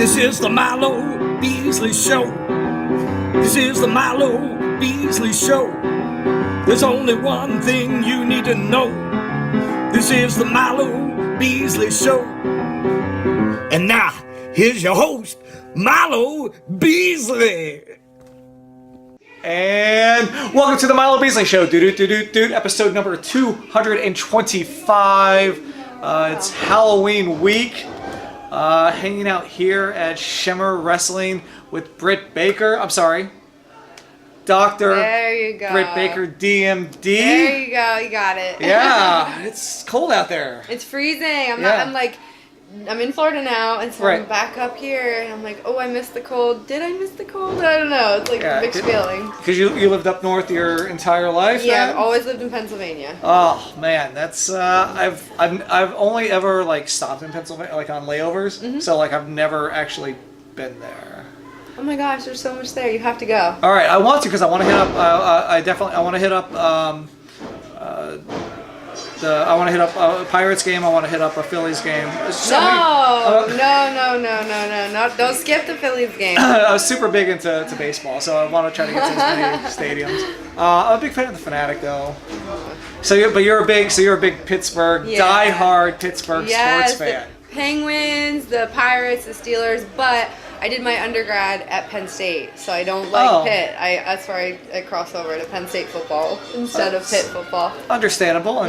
This is the Milo Beasley Show. This is the Milo Beasley Show. There's only one thing you need to know. This is the Milo Beasley Show. And now, here's your host, Milo Beasley. And welcome to the Milo Beasley Show, episode number 225. It's Halloween week. Hanging out here at Shimmer Wrestling with Britt Baker. I'm sorry, Dr. There you go. Britt Baker, DMD. There you go. You got it. Yeah, it's cold out there. It's freezing. I'm in Florida now, and so Right. I'm back up here, and I'm like, oh, I missed the cold. Did I miss the cold? I don't know. It's like a mixed feeling. Because you lived up north your entire life. Yeah, then? I've always lived in Pennsylvania. Oh man, that's I've only ever like stopped in Pennsylvania like on layovers, so like I've never actually been there. Oh my gosh, there's so much there. You have to go. All right, I want to because I want to hit up. I want to hit up. I want to hit up a Pirates game. I want to hit up a Phillies game. No. Don't skip the Phillies game. I was super big into baseball, so I want to try to get to as many stadiums. I'm a big fan of the Fanatic, though. So you're a big Pittsburgh, diehard Pittsburgh sports fan. The Penguins, the Pirates, the Steelers, but I did my undergrad at Penn State, so I don't like Pitt. That's where I cross over to Penn State football instead of Pitt football. Understandable.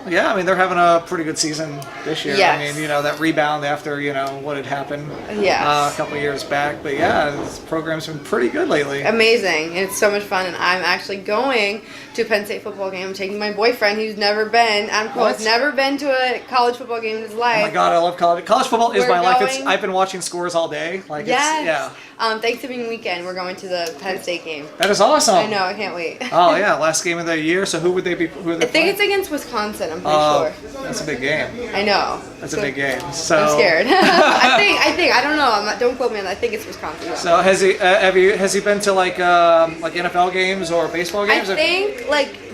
Yeah, I mean, they're having a pretty good season this year. Yes. I mean, that rebound after, what had happened Yes. a couple of years back. But yeah, this program's been pretty good lately. Amazing. It's so much fun, and I'm actually going to a Penn State football game. I'm taking my boyfriend, who's never been. Adam Cole's never been to a college football game in his life. Oh my God, I love college. College football is my life. Going- I've been watching scores all day. Like, yes. Thanksgiving weekend, we're going to the Penn State game. That is awesome. I know, I can't wait. Oh yeah, last game of the year. So who would they be? I think it's against Wisconsin. I'm pretty sure. That's a big game. I know. That's a big game. So I'm scared. I think. I don't know. Don't quote me on that. I think it's Wisconsin. So has he been to like NFL games or baseball games? I think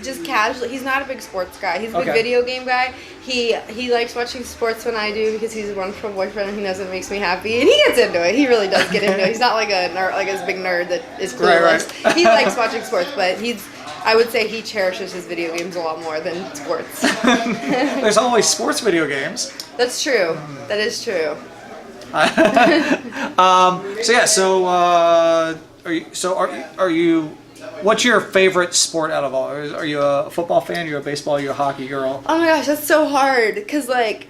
just casually. He's not a big sports guy. He's a big video game guy. He likes watching sports when I do because he's a wonderful boyfriend and he knows it makes me happy, and he gets into it. He really does get into it. He's not like a nerd, like a big nerd that is clueless. Right. He likes watching sports, but I would say he cherishes his video games a lot more than sports. There's always sports video games. That's true. That is true. Are you? What's your favorite sport out of all? Are you a football fan? You're a baseball? You're a hockey girl? Oh my gosh, that's so hard. Because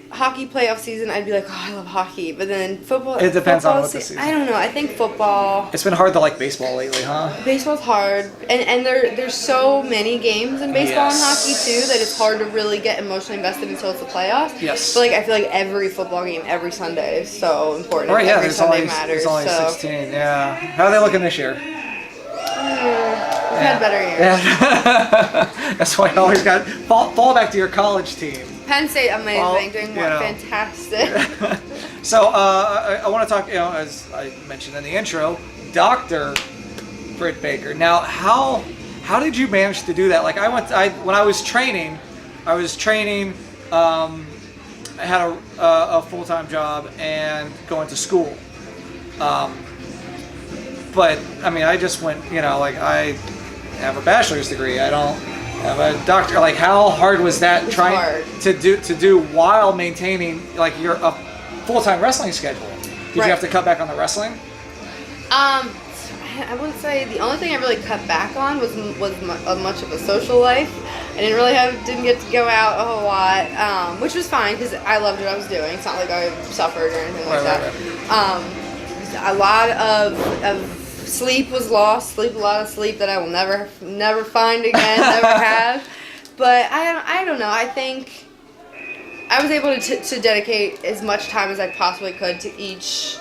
hockey playoff season, I'd be like, oh, I love hockey. But then football. It depends on what the season. I don't know. I think football. It's been hard to like baseball lately, huh? Baseball's hard, and there's so many games in baseball and hockey too that it's hard to really get emotionally invested until it's the playoffs. Yes. But I feel like every football game every Sunday is so important. Right, yeah. Every Sunday matters. There's only 16. Yeah. How are they looking this year? We've had better years. Yeah. That's why I always got fall back to your college team. Penn State, amazing, doing fantastic. So I want to talk. As I mentioned in the intro, Dr. Britt Baker. Now, how did you manage to do that? Like when I was training. I had a full-time job and going to school. But I mean, I just went. I have a bachelor's degree. I don't have a doctor. Like, how hard was that to do while maintaining your a full-time wrestling schedule? Did you have to cut back on the wrestling? I wouldn't say the only thing I really cut back on was much of a social life. I didn't get to go out a whole lot, which was fine because I loved what I was doing. It's not like I suffered or anything like that. A lot of sleep was lost. A lot of sleep that I will never find again, never have. But I don't know. I think I was able to dedicate as much time as I possibly could to each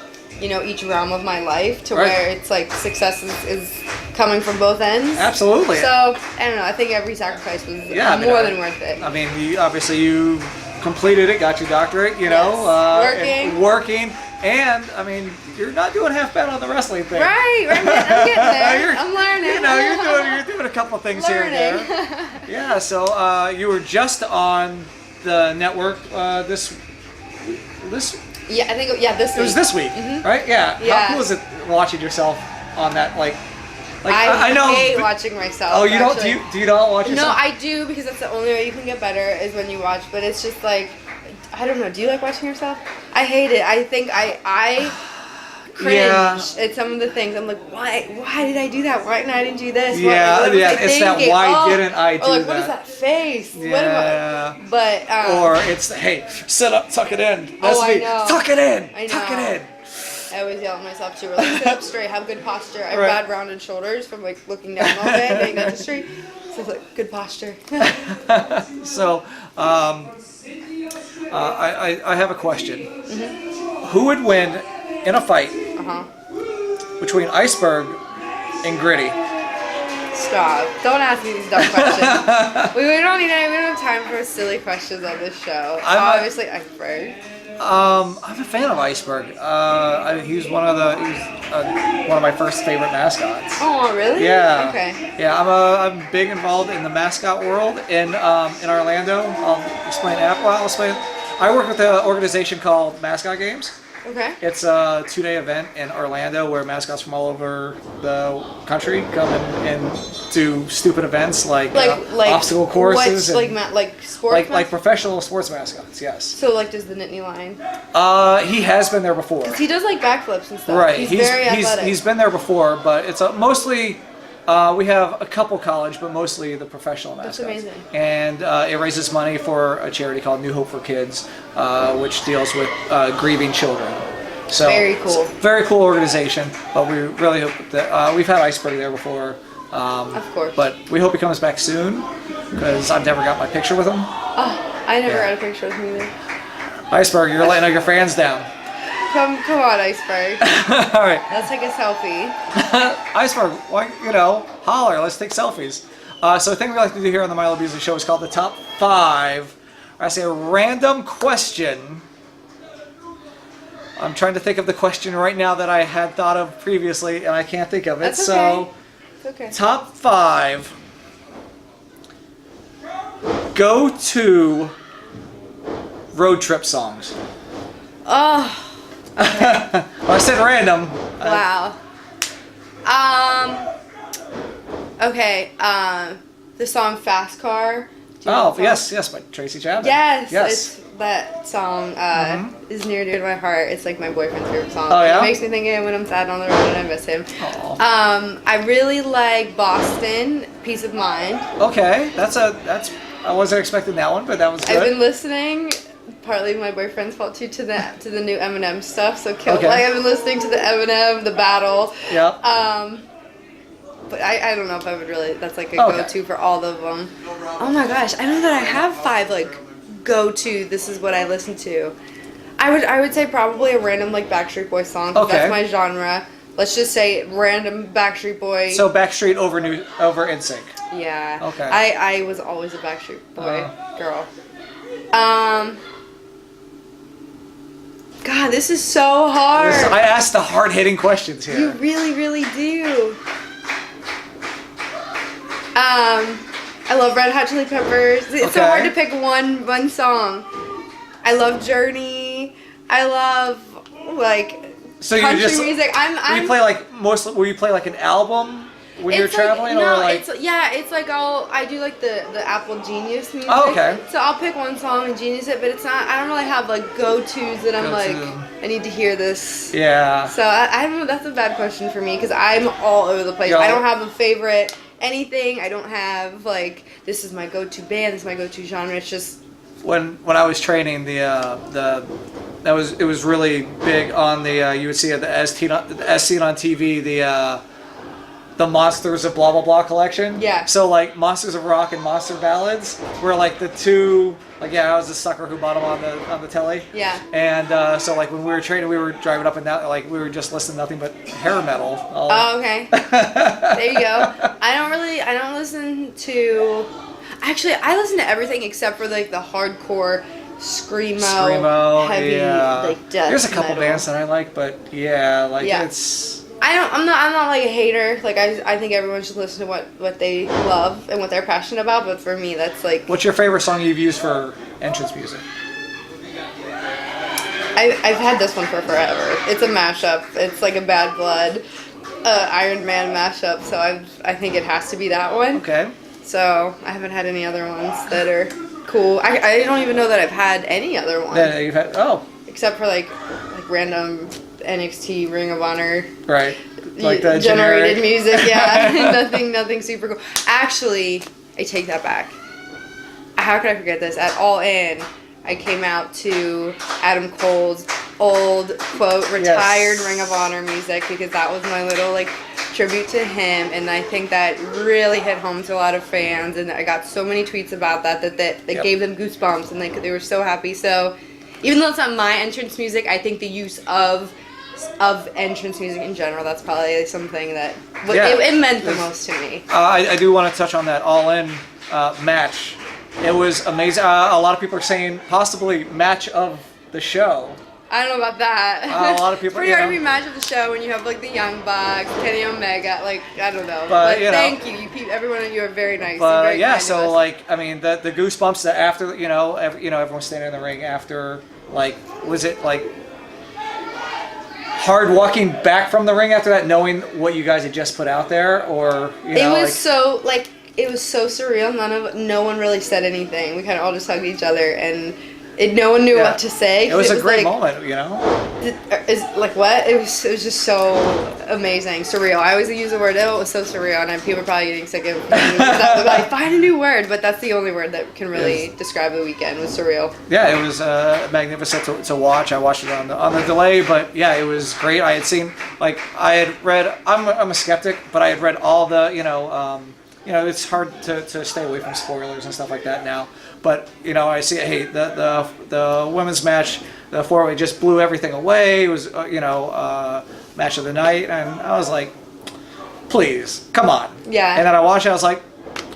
realm of my life to where it's like success is coming from both ends. Absolutely. So I don't know. I think every sacrifice was more than worth it. I mean, you completed it, got your doctorate. Working. And I mean, you're not doing half bad on the wrestling thing. Right. I'm getting there. I'm learning. You're doing a couple of things here and there. Yeah. So you were just on the network this Yeah, I think this week. It was this week, right? Yeah. Yeah. How cool is it watching yourself on that? Like I know. hate watching myself. Oh, you actually. don't? Do you not watch yourself? No, I do because that's the only way you can get better is when you watch. But it's just like, I don't know. Do you like watching yourself? I hate it. I think I cringe at some of the things. I'm like, why did I do that? Why didn't I do this? What was I it's that thinking? why didn't I do or like, that? what is that face? Yeah. What am I? But or it's hey, sit up, tuck it in. That's I me. know. Tuck it in. I know. Tuck it in. I always yell at myself too. Or like, sit up straight, have good posture. I have Right. bad rounded shoulders from like looking down all day, getting dentistry. So it's like good posture. So, I have a question. Who would win in a fight between Iceberg and Gritty? Stop! Don't ask me these dumb questions. we don't have time for silly questions on this show. Obviously, Iceberg. I'm a fan of Iceberg. He's one of my first favorite mascots. Oh, really? Yeah. Okay. Yeah, I'm big involved in the mascot world in Orlando. I'll explain that. Well, I'll explain. I work with an organization called Mascot Games. Okay. It's a 2-day event in Orlando where mascots from all over the country come and do stupid events like obstacle courses. Like sports. Like professional sports mascots. Yes. So like, does the Nittany Lion? He has been there before. 'Cause he does like backflips and stuff. Right. He's very athletic. He's been there before, but it's mostly. We have a couple college, but mostly the professional mascots. That's amazing. And it raises money for a charity called New Hope for Kids, which deals with grieving children. So Very cool. It's a very cool organization, but we really hope that we've had Iceberg there before. Of course. But we hope he comes back soon, because I've never got my picture with him. Oh, I never got a picture with him either. Iceberg, you're letting all your fans down. Come on, Iceberg. All right. Let's take a selfie. Iceberg, why, holler, let's take selfies. So the thing we like to do here on the Milo Beasley Show is called the Top 5. I say a random question. I'm trying to think of the question right now that I had thought of previously, and I can't think of it. That's okay. So, It's okay. Top 5 go-to road trip songs. Oh. Well, I said random. Wow. Okay. The song "Fast Car." Do you know that song? yes, by Tracy Chapman. Yes. Yes. It's, that song is near and dear to my heart. It's like my boyfriend's favorite song. Oh, yeah? It makes me think of him when I'm sad on the road and I miss him. Aw. I really like Boston, "Peace of Mind." Okay, that's I wasn't expecting that one, but that was good. I've been listening. Partly my boyfriend's fault too to the new Eminem stuff. So Okay. I've been listening to the Eminem, the Battle. Yep. But I don't know if I would really. That's like a Okay. go-to for all of them. Oh my gosh, I know that I have 5 like go-to. This is what I listen to. I would say probably a random like Backstreet Boys song. 'Cause Okay. That's my genre. Let's just say random Backstreet Boy. So Backstreet over NSYNC. Yeah. Okay. I was always a Backstreet Boy girl. God, this is so hard. I asked the hard-hitting questions here. You really, really do. I love Red Hot Chili Peppers. It's so Okay. hard to pick one song. I love Journey. I love So country music. Will you play like an album when you're traveling, or like? It's like I do like the Apple Genius music. Oh, okay. So I'll pick one song and Genius it, but it's not. I don't really have like go-tos that I'm like I need to hear this. Yeah. So I don't know. That's a bad question for me because I'm all over the place. Yo. I don't have a favorite anything. I don't have like this is my go-to band. This is my go-to genre. It's just When I was training, it was really big on the you would see at the as seen on TV the Monsters of blah blah blah collection. Yeah. So like Monsters of Rock and Monster Ballads were like the two. Like I was the sucker who bought them on the telly. Yeah. And so like when we were training, we were driving up and down. Like we were just listening to nothing but hair metal. Oh, okay. There you go. I don't listen to. Actually, I listen to everything except for like the hardcore screamo, heavy, like death There's a couple metal. bands that I like, but it's. I'm not like a hater. Like I think everyone should listen to what they love and what they're passionate about. But for me, that's like. What's your favorite song you've used for entrance music? I I've had this one for forever. It's a mashup. It's like a Bad Blood, Iron Man mashup. So I think it has to be that one. Okay. So I haven't had any other ones that are cool. I don't even know that I've had any other ones. That you've had, except for like random NXT Ring of Honor. Right. Like the generated generic music. Yeah. nothing super cool. Actually, I take that back. How could I forget this? At All In, I came out to Adam Cole's old, quote, retired Ring of Honor music because that was my little, like, tribute to him, and I think that really hit home to a lot of fans, and I got so many tweets about that gave them goosebumps, and they were so happy. So, even though it's not my entrance music, I think the use of entrance music in general, that's probably something that it meant the most to me. I do want to touch on that All In match. It was amazing. A lot of people are saying possibly match of the show. I don't know about that. A lot of people. It's pretty hard to be match of the show when you have like the Young Bucks, Kenny Omega. Like I don't know. But thank you. Everyone of you are very nice. But very yeah, kind so to us. like I mean the goosebumps that after everyone standing in the ring after, like, was it like hard walking back from the ring after that, knowing what you guys had just put out there, or it was so surreal. No one really said anything. We kind of all just hugged each other, and no one knew what to say. It was a great moment, you know. Is like what? It was just so amazing, surreal. I always use the word. Oh, it was so surreal, and people are probably getting sick of that. Like, find a new word, but that's the only word that can really describe the weekend. Was surreal. Yeah, it was magnificent to watch. I watched it on the delay, but yeah, it was great. I had seen, like, I had read. I'm a skeptic, but I had read all the it's hard to stay away from spoilers and stuff like that now. But I see, hey, the women's match, the 4-way just blew everything away. It was match of the night, and I was like, please, come on. Yeah. And then I watched it. I was like,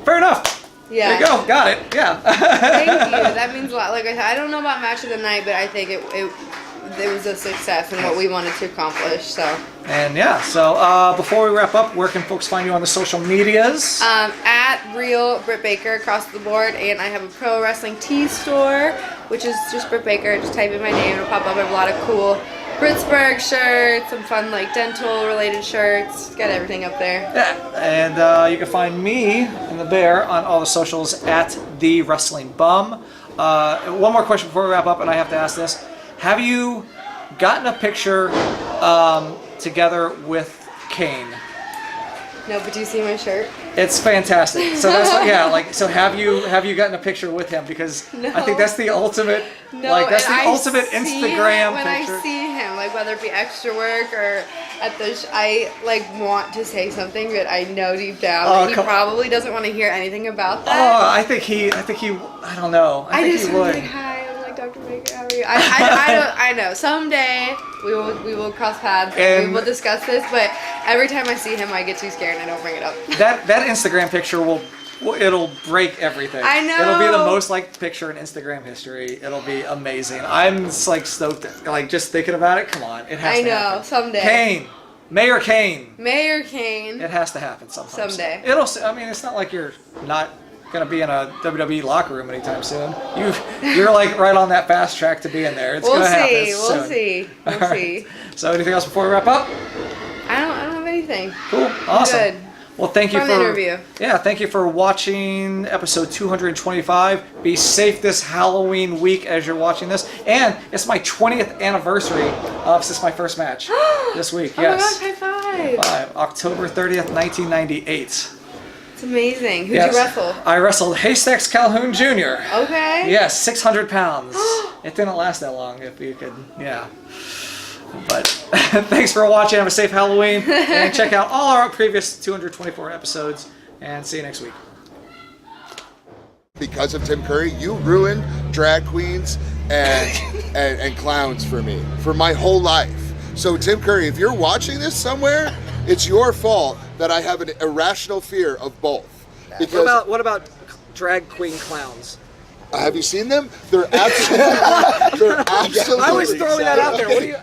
fair enough. Yeah. There you go. Got it. Yeah. Thank you. That means a lot. Like I said, I don't know about match of the night, but I think it was a success and what we wanted to accomplish. So. And yeah, so before we wrap up, where can folks find you on the social medias? At Real Britt Baker across the board, and I have a pro wrestling tee store, which is just Britt Baker. Just type in my name, it'll pop up. I have a lot of cool Britsburg shirts, some fun like dental related shirts. Got everything up there. Yeah, and you can find me and the Bear on all the socials at The Wrestling Bum. One more question before we wrap up, and I have to ask this: have you gotten a picture together with Kane? No, but do you see my shirt? It's fantastic. So that's what, so have you gotten a picture with him? Because no. I think that's the ultimate, ultimate Instagram when picture. I see him, like whether it be extra work or at the, I like want to say something, but I know deep down that he probably doesn't want to hear anything about that. Oh, I think he, I don't know. I think just he would. Like, hi, I'm like Dr. Baker. How are you? I know. Someday we will cross paths and we will discuss this. But every time I see him, I get too scared and I don't bring it up. That Instagram picture it'll break everything. I know. It'll be the most liked picture in Instagram history. It'll be amazing. I'm just like stoked. Like just thinking about it. Come on, it has to happen. I know. Someday. Kane, Mayor Kane. Mayor Kane. It has to happen sometime. Someday. I mean, it's not like you're not gonna be in a WWE locker room anytime soon. You're like right on that fast track to be in there. It's gonna happen soon. We'll see. So anything else before we wrap up? I don't have anything. Cool. Awesome. Good. Well, thank you Fun for interview. Yeah, thank you for watching episode 225. Be safe this Halloween week as you're watching this, and it's my 20th anniversary since my first match this week. Yes. Oh my gosh, high five! October 30th, 1998. It's amazing. Who'd you wrestle? I wrestled Haystacks Calhoun Jr. Okay. Yes, 600 pounds. It didn't last that long, if you could, yeah. But thanks for watching. Have a safe Halloween. And check out all our previous 224 episodes. And see you next week. Because of Tim Curry, you ruined drag queens and clowns for me, for my whole life. So Tim Curry, if you're watching this somewhere, it's your fault that I have an irrational fear of both. Because what about drag queen clowns? Have you seen them? They're absolutely. I was throwing that out there. What do you?